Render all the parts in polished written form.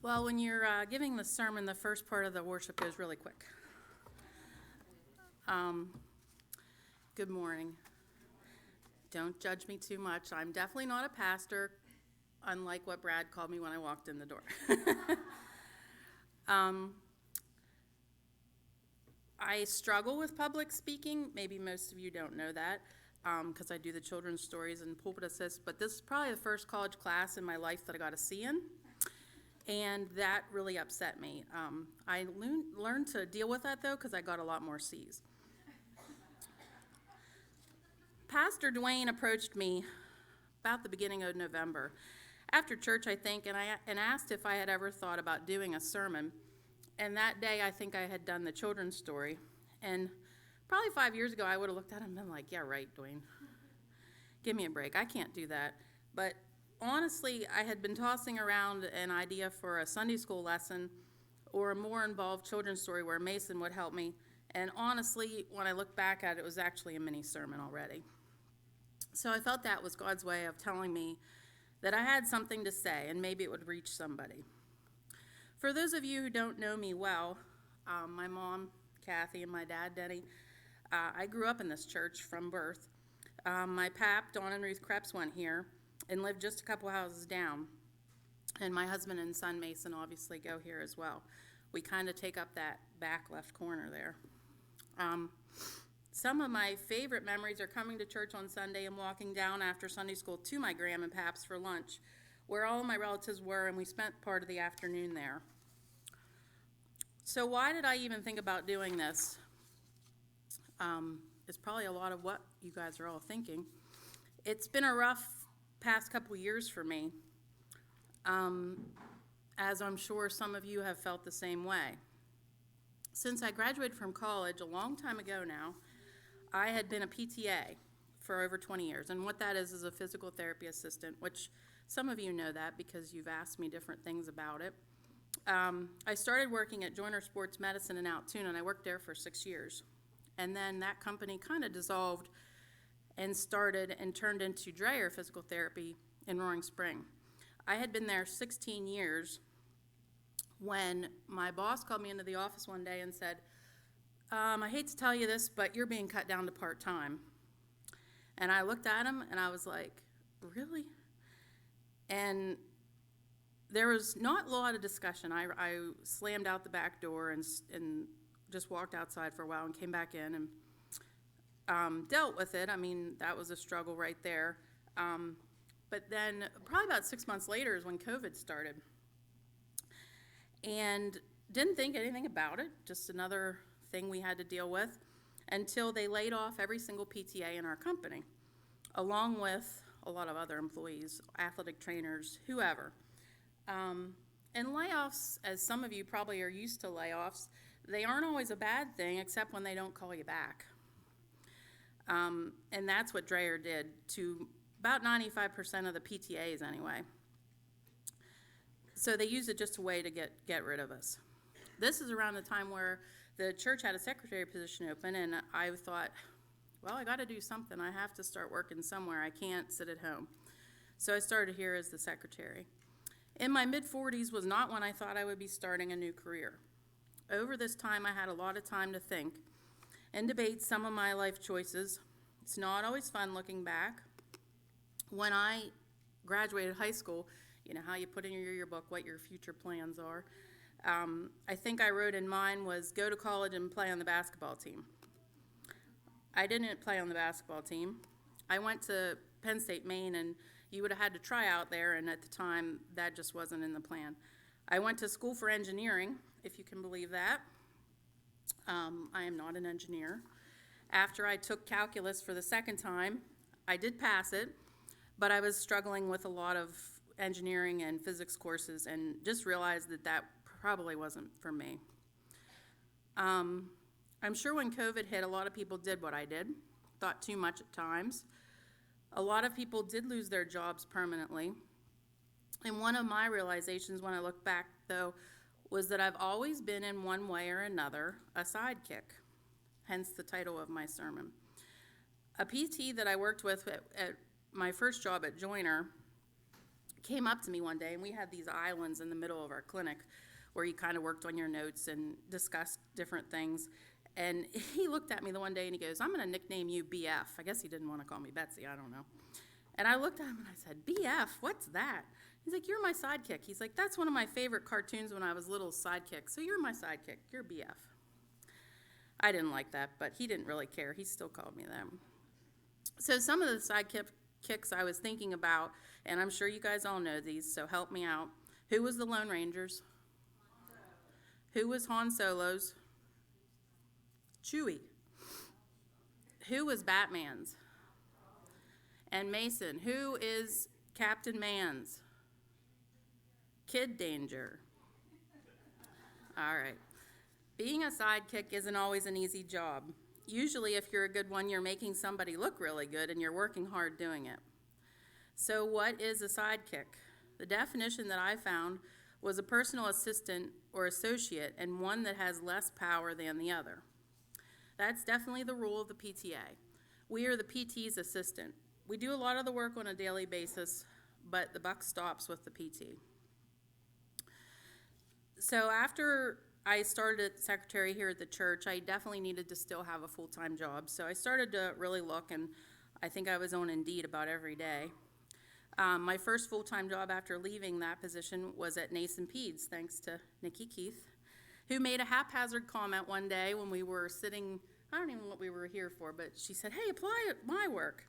Well, when you're giving the sermon, the first part of the worship goes really quick. Good morning. Don't judge me too much. I'm definitely not a pastor, unlike what Brad called me when I walked in the door. I struggle with public speaking. Maybe most of you don't know that because I do the children's stories and pulpit assist, but this is probably the first college class in my life that I got a C in. And that really upset me. I learned to deal with that, though, because I got a lot more C's. Pastor Dwayne approached me about the beginning of November, after church, I think, and asked if I had ever thought about doing a sermon. And that day, I think I had done the children's story. And probably 5 years ago, I would have looked at him and been like, yeah, right, Dwayne. Give me a break. I can't do that. But honestly, I had been tossing around an idea for a Sunday school lesson or a more involved children's story where Mason would help me. And honestly, when I look back at it, it was actually a mini sermon already. So I felt that was God's way of telling me that I had something to say and maybe it would reach somebody. For those of you who don't know me well, my mom, Kathy, and my dad, Denny, I grew up in this church from birth. My pap, Dawn and Ruth Krebs, went here and lived just a couple houses down. And my husband and son, Mason, obviously go here as well. We kind of take up that back left corner there. Some of my favorite memories are coming to church on Sunday and walking down after Sunday school to my Graham and Pap's for lunch, where all my relatives were, and we spent part of the afternoon there. So why did I even think about doing this? It's probably a lot of what you guys are all thinking. It's been a rough past couple years for me, as I'm sure some of you have felt the same way. Since I graduated from college a long time ago now, I had been a PTA for over 20 years, and what that is a physical therapy assistant, which some of you know that because you've asked me different things about it. I started working at Joyner Sports Medicine in Altoona, and I worked there for 6 years. And then that company kind of dissolved and started and turned into Dreyer Physical Therapy in Roaring Spring. I had been there 16 years when my boss called me into the office one day and said, I hate to tell you this, but you're being cut down to part-time. And I looked at him and I was like, really? And there was not a lot of discussion. I slammed out the back door and just walked outside for a while and came back in and dealt with it. I mean, that was a struggle right there. But then probably about 6 months later is when COVID started. And didn't think anything about it, just another thing we had to deal with, until they laid off every single PTA in our company, along with a lot of other employees, athletic trainers, whoever. And layoffs, as some of you probably are used to layoffs, they aren't always a bad thing, except when they don't call you back. And that's what Dreyer did to about 95% of the PTAs anyway. So they used it just a way to get rid of us. This is around the time where the church had a secretary position open, and I thought, well, I got to do something. I have to start working somewhere. I can't sit at home. So I started here as the secretary. In my mid-40s was not when I thought I would be starting a new career. Over this time, I had a lot of time to think and debate some of my life choices. It's not always fun looking back. When I graduated high school, you know how you put in your yearbook what your future plans are. I think I wrote in mine was go to college and play on the basketball team. I didn't play on the basketball team. I went to Penn State, Maine, and you would have had to try out there, and at the time, that just wasn't in the plan. I went to school for engineering, if you can believe that. I am not an engineer. After I took calculus for the second time, I did pass it, but I was struggling with a lot of engineering and physics courses and just realized that probably wasn't for me. I'm sure when COVID hit, a lot of people did what I did, thought too much at times. A lot of people did lose their jobs permanently. And one of my realizations when I look back, though, was that I've always been in one way or another a sidekick, hence the title of my sermon. A PT that I worked with at my first job at Joyner came up to me one day, and we had these islands in the middle of our clinic where you kind of worked on your notes and discussed different things. And he looked at me the one day and he goes, "I'm going to nickname you BF." I guess he didn't want to call me Betsy, I don't know. And I looked at him and I said, "BF, what's that?" He's like, "You're my sidekick." He's like, "That's one of my favorite cartoons when I was little, Sidekick. So you're my sidekick, you're BF." I didn't like that, but he didn't really care. He still called me them. So some of the sidekicks I was thinking about, and I'm sure you guys all know these, so help me out. Who was the Lone Rangers? Who was Han Solo's? Chewie. Who was Batman's? And Mason. Who is Captain Man's? Kid Danger. All right. Being a sidekick isn't always an easy job. Usually, if you're a good one, you're making somebody look really good and you're working hard doing it. So what is a sidekick? The definition that I found was a personal assistant or associate, and one that has less power than the other. That's definitely the rule of the PTA. We are the PT's assistant. We do a lot of the work on a daily basis, but the buck stops with the PT. So after I started as secretary here at the church, I definitely needed to still have a full-time job. So I started to really look, and I think I was on Indeed about every day. My first full-time job after leaving that position was at Nason Peds, thanks to Nikki Keith, who made a haphazard comment one day when we were sitting, I don't even know what we were here for, but she said, "Hey, apply at my work."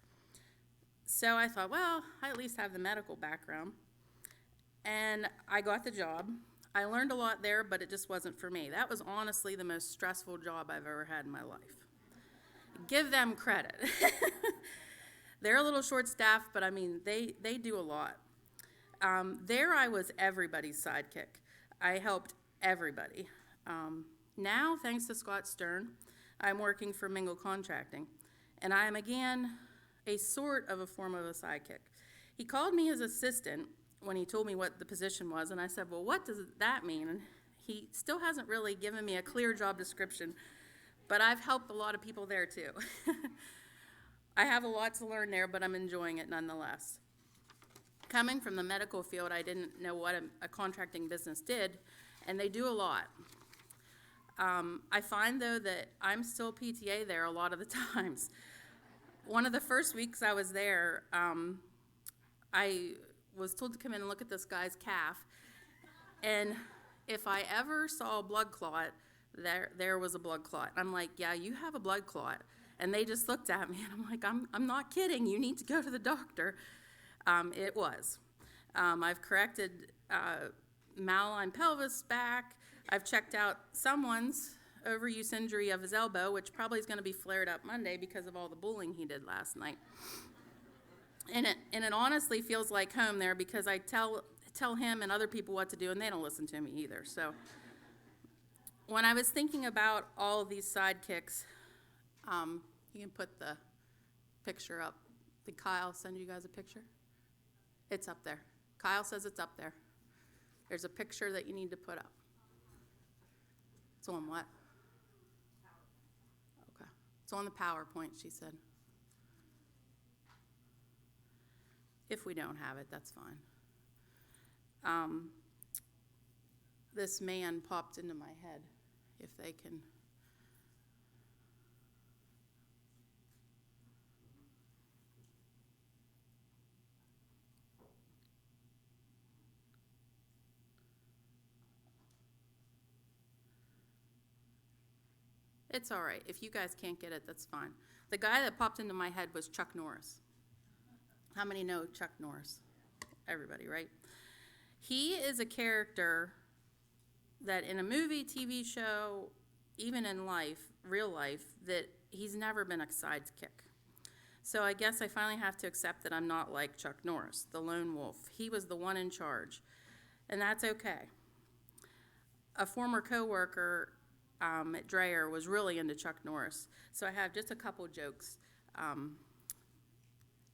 So I thought, well, I at least have the medical background. And I got the job. I learned a lot there, but it just wasn't for me. That was honestly the most stressful job I've ever had in my life. Give them credit. They're a little short-staffed, but I mean, they do a lot. There I was everybody's sidekick. I helped everybody. Now, thanks to Scott Stern, I'm working for Mingle Contracting, and I am again a sort of a form of a sidekick. He called me his assistant when he told me what the position was, and I said, "Well, what does that mean?" And he still hasn't really given me a clear job description, but I've helped a lot of people there too. I have a lot to learn there, but I'm enjoying it nonetheless. Coming from the medical field, I didn't know what a contracting business did, and they do a lot. I find, though, that I'm still PTA there a lot of the times. One of the first weeks I was there, I was told to come in and look at this guy's calf, and if I ever saw a blood clot, there was a blood clot. I'm like, "Yeah, you have a blood clot." And they just looked at me, and I'm like, I'm not kidding. You need to go to the doctor. It was. I've corrected malaligned pelvis back. I've checked out someone's overuse injury of his elbow, which probably is going to be flared up Monday because of all the bullying he did last night. And it honestly feels like home there, because I tell him and other people what to do, and they don't listen to me either. So when I was thinking about all of these sidekicks, you can put the picture up. Did Kyle send you guys a picture? It's up there. Kyle says it's up there. There's a picture that you need to put up. It's on what? Okay. It's on the PowerPoint, she said. If we don't have it, that's fine. This man popped into my head, if they can. It's all right. If you guys can't get it, that's fine. The guy that popped into my head was Chuck Norris. How many know Chuck Norris? Everybody, right? He is a character that in a movie, TV show, even in life, real life, that he's never been a sidekick. So I guess I finally have to accept that I'm not like Chuck Norris, the lone wolf. He was the one in charge, and that's okay. A former coworker at Dreyer was really into Chuck Norris, so I have just a couple jokes.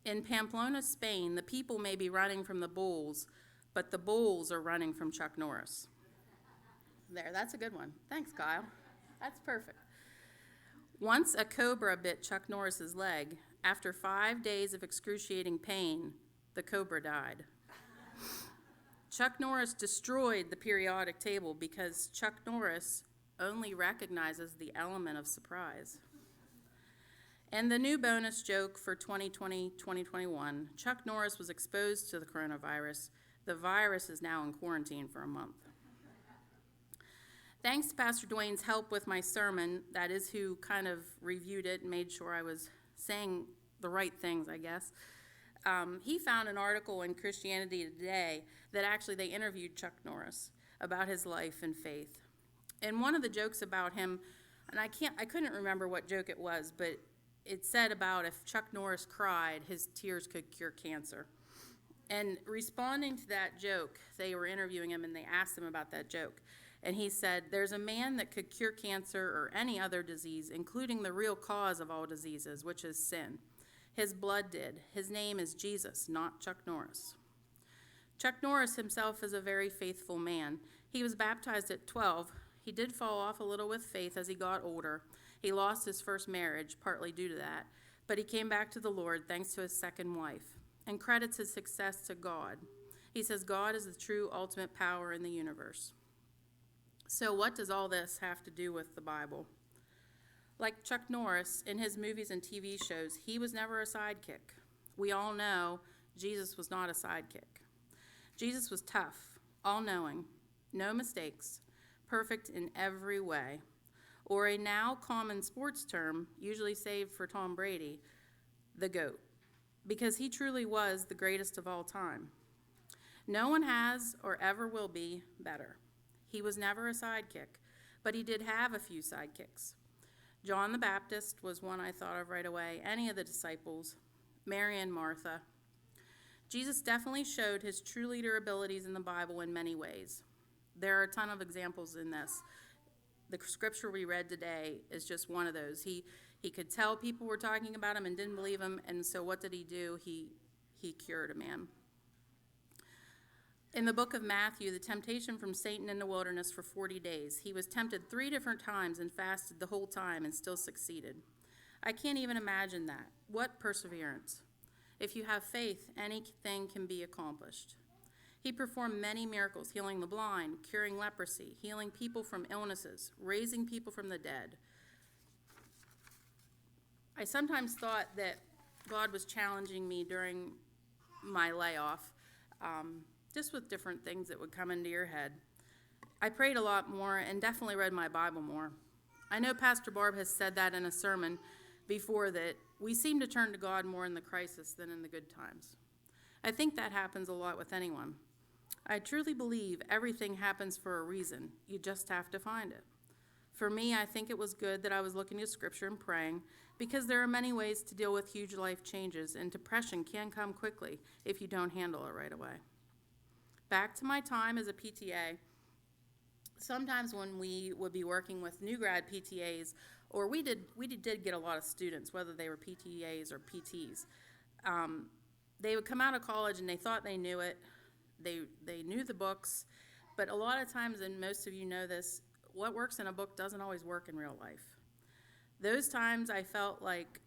In Pamplona, Spain, the people may be running from the bulls, but the bulls are running from Chuck Norris. There, that's a good one. Thanks, Kyle. That's perfect. Once a cobra bit Chuck Norris's leg. After 5 days of excruciating pain, the cobra died. Chuck Norris destroyed the periodic table because Chuck Norris only recognizes the element of surprise. And the new bonus joke for 2020-2021, Chuck Norris was exposed to the coronavirus. The virus is now in quarantine for a month. Thanks to Pastor Dwayne's help with my sermon, that is who kind of reviewed it and made sure I was saying the right things, I guess. He found an article in Christianity Today that actually they interviewed Chuck Norris about his life and faith. And one of the jokes about him, and I couldn't remember what joke it was, but it said about if Chuck Norris cried, his tears could cure cancer. And responding to that joke, they were interviewing him and they asked him about that joke. And he said, there's a man that could cure cancer or any other disease, including the real cause of all diseases, which is sin. His blood did. His name is Jesus, not Chuck Norris. Chuck Norris himself is a very faithful man. He was baptized at 12. He did fall off a little with faith as he got older. He lost his first marriage, partly due to that, but he came back to the Lord thanks to his second wife, and credits his success to God. He says God is the true ultimate power in the universe. So what does all this have to do with the Bible? Like Chuck Norris, in his movies and TV shows, he was never a sidekick. We all know Jesus was not a sidekick. Jesus was tough, all-knowing, no mistakes, perfect in every way. Or a now common sports term, usually saved for Tom Brady, the GOAT, because he truly was the greatest of all time. No one has or ever will be better. He was never a sidekick, but he did have a few sidekicks. John the Baptist was one I thought of right away, any of the disciples, Mary and Martha. Jesus definitely showed his true leader abilities in the Bible in many ways. There are a ton of examples in this. The scripture we read today is just one of those. He could tell people were talking about him and didn't believe him, and so what did he do? He cured a man. In the book of Matthew, the temptation from Satan in the wilderness for 40 days. He was tempted 3 different times and fasted the whole time and still succeeded. I can't even imagine that. What perseverance. If you have faith, anything can be accomplished. He performed many miracles, healing the blind, curing leprosy, healing people from illnesses, raising people from the dead. I sometimes thought that God was challenging me during my layoff, just with different things that would come into your head. I prayed a lot more and definitely read my Bible more. I know Pastor Barb has said that in a sermon before, that we seem to turn to God more in the crisis than in the good times. I think that happens a lot with anyone. I truly believe everything happens for a reason. You just have to find it. For me, I think it was good that I was looking to Scripture and praying, because there are many ways to deal with huge life changes, and depression can come quickly if you don't handle it right away. Back to my time as a PTA, sometimes when we would be working with new grad PTAs, or we did get a lot of students, whether they were PTAs or PTs, they would come out of college and they thought they knew it. They knew the books, but a lot of times, and most of you know this, what works in a book doesn't always work in real life. Those times I felt like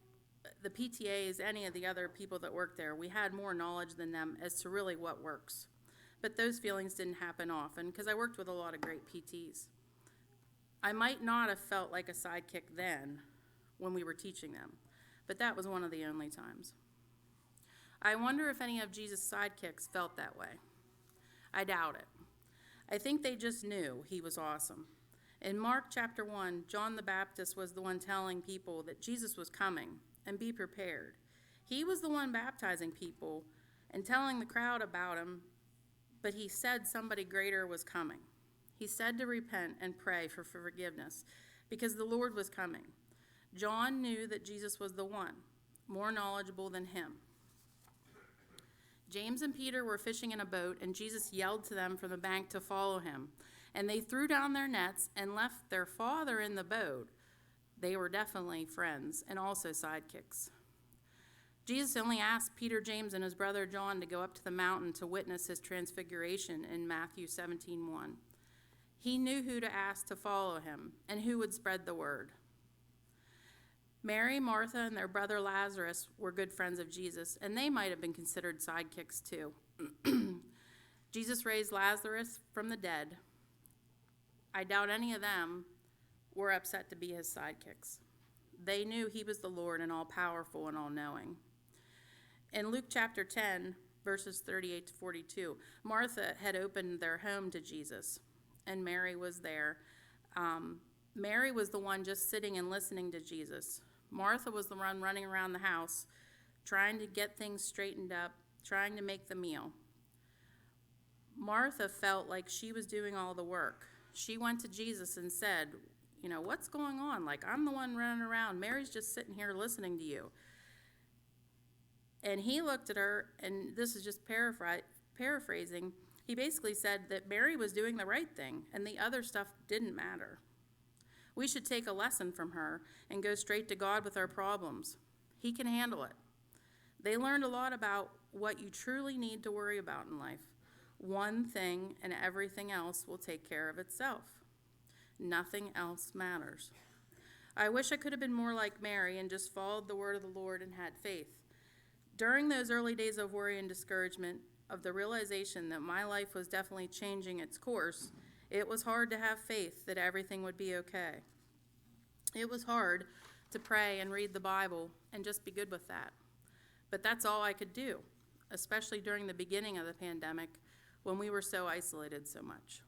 the PTAs, any of the other people that worked there, we had more knowledge than them as to really what works. But those feelings didn't happen often because I worked with a lot of great PTs. I might not have felt like a sidekick then when we were teaching them, but that was one of the only times. I wonder if any of Jesus' sidekicks felt that way. I doubt it. I think they just knew he was awesome. In Mark chapter 1, John the Baptist was the one telling people that Jesus was coming and be prepared. He was the one baptizing people and telling the crowd about him, but he said somebody greater was coming. He said to repent and pray for forgiveness because the Lord was coming. John knew that Jesus was the one, more knowledgeable than him. James and Peter were fishing in a boat, and Jesus yelled to them from the bank to follow him. And they threw down their nets and left their father in the boat. They were definitely friends and also sidekicks. Jesus only asked Peter, James, and his brother John to go up to the mountain to witness his transfiguration in Matthew 17:1. He knew who to ask to follow him and who would spread the word. Mary, Martha, and their brother Lazarus were good friends of Jesus, and they might have been considered sidekicks too. Jesus raised Lazarus from the dead. I doubt any of them were upset to be his sidekicks. They knew he was the Lord and all-powerful and all-knowing. In Luke chapter 10, verses 38 to 42, Martha had opened their home to Jesus, and Mary was there. Mary was the one just sitting and listening to Jesus. Martha was the one running around the house, trying to get things straightened up, trying to make the meal. Martha felt like she was doing all the work. She went to Jesus and said, what's going on? Like, I'm the one running around. Mary's just sitting here listening to you. And he looked at her, and this is just paraphrasing. He basically said that Mary was doing the right thing, and the other stuff didn't matter. We should take a lesson from her and go straight to God with our problems. He can handle it. They learned a lot about what you truly need to worry about in life. One thing and everything else will take care of itself. Nothing else matters. I wish I could have been more like Mary and just followed the word of the Lord and had faith. During those early days of worry and discouragement, of the realization that my life was definitely changing its course, it was hard to have faith that everything would be okay. It was hard to pray and read the Bible and just be good with that. But that's all I could do, especially during the beginning of the pandemic when we were so isolated so much.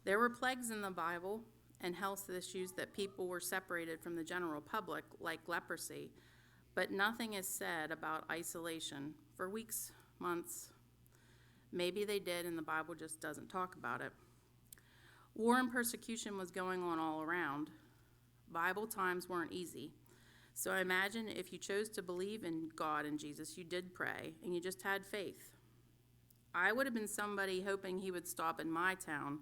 There were plagues in the Bible and health issues that people were separated from the general public, like leprosy, but nothing is said about isolation for weeks, months. Maybe they did, and the Bible just doesn't talk about it. War and persecution was going on all around. Bible times weren't easy. So I imagine if you chose to believe in God and Jesus, you did pray, and you just had faith. I would have been somebody hoping he would stop in my town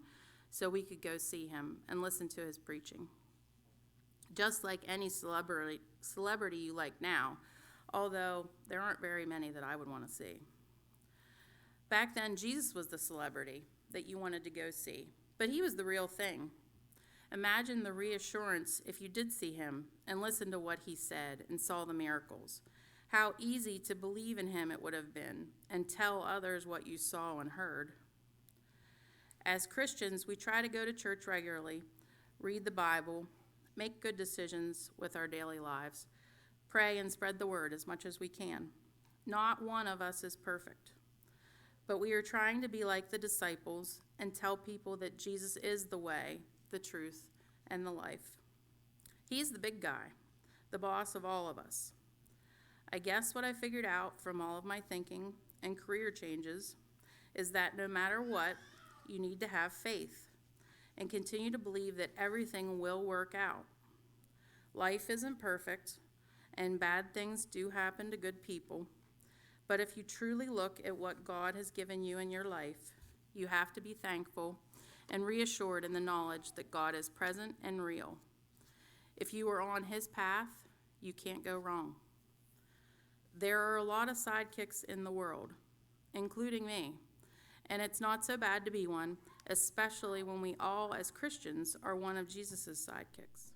so we could go see him and listen to his preaching. Just like any celebrity you like now, although there aren't very many that I would want to see. Back then, Jesus was the celebrity that you wanted to go see, but he was the real thing. Imagine the reassurance if you did see him and listened to what he said and saw the miracles. How easy to believe in him it would have been and tell others what you saw and heard. As Christians, we try to go to church regularly, read the Bible, make good decisions with our daily lives, pray and spread the word as much as we can. Not one of us is perfect, but we are trying to be like the disciples and tell people that Jesus is the way, the truth, and the life. He's the big guy, the boss of all of us. I guess what I figured out from all of my thinking and career changes is that no matter what, you need to have faith and continue to believe that everything will work out. Life isn't perfect, and bad things do happen to good people, but if you truly look at what God has given you in your life, you have to be thankful and reassured in the knowledge that God is present and real. If you are on his path, you can't go wrong. There are a lot of sidekicks in the world, including me, and it's not so bad to be one, especially when we all, as Christians, are one of Jesus' sidekicks.